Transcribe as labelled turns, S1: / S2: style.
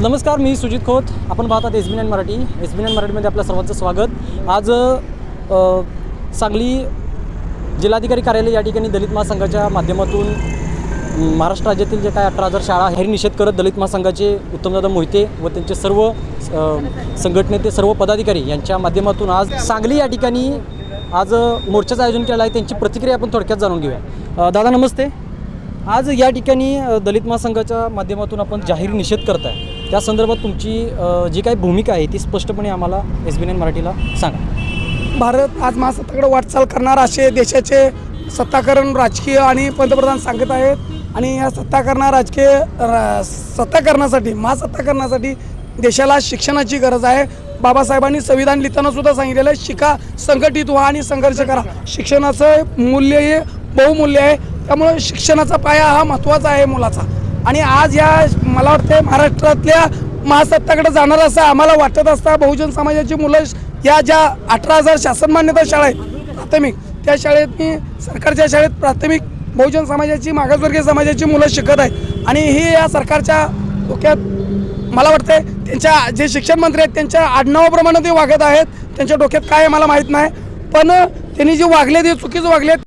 S1: नमस्कार, मी सुजित खोत. आपण पाहतात SB9 मराठी. SB9 मराठीमध्ये आपल्या सर्वांचं स्वागत. आज सांगली जिल्हाधिकारी कार्यालय या ठिकाणी दलित महासंघाच्या माध्यमातून महाराष्ट्र राज्यातील जे काय 18,000 शाळा हे निषेध करत दलित महासंघाचे उत्तमदादा मोहिते व त्यांचे सर्व संघटनेचे सर्व पदाधिकारी यांच्या माध्यमातून आज सांगली या ठिकाणी आज मोर्चाचं आयोजन केलं आहे. त्यांची प्रतिक्रिया आपण थोडक्यात जाणून घेऊया. दादा नमस्ते. आज या ठिकाणी दलित महासंघाच्या माध्यमातून आपण जाहीर निषेध करत आहे, त्या संदर्भात तुमची जी काही भूमिका आहे ती स्पष्टपणे आम्हाला SB9 मराठीला सांगा.
S2: भारत आज महासत्ताकडे वाटचाल करणार असे देशाचे सत्ताकरण राजकीय आणि पंतप्रधान सांगत आहेत. आणि या सत्ताकरणासाठी महासत्ताकरणासाठी देशाला शिक्षणाची गरज आहे. बाबासाहेबांनी संविधान लिहिताना सुद्धा सांगितलेलं आहे, शिका, संघटित व्हा आणि संघर्ष करा. शिक्षणाचं मूल्य हे बहुमूल्य आहे, त्यामुळे शिक्षणाचा पाया हा महत्त्वाचा आहे मुलाचा. आणि आज या मला वाटते महाराष्ट्रातल्या महासत्ताकडे जाणार असं आम्हाला वाटत असता. बहुजन समाजाची मुलं या ज्या 18,000 शासन मान्यता शाळा आहेत प्राथमिक, त्या शाळेत मी सरकारच्या शाळेत प्राथमिक बहुजन समाजाची मागासवर्गीय समाजाची मुलं शिकत आहेत. आणि ही या सरकारच्या डोक्यात मला वाटते त्यांच्या जे शिक्षण मंत्री आहेत त्यांच्या आडनावाप्रमाणे ते वागत आहेत. त्यांच्या डोक्यात काय मला माहीत नाही, पण त्यांनी जे वागले ते चुकीचं वागले.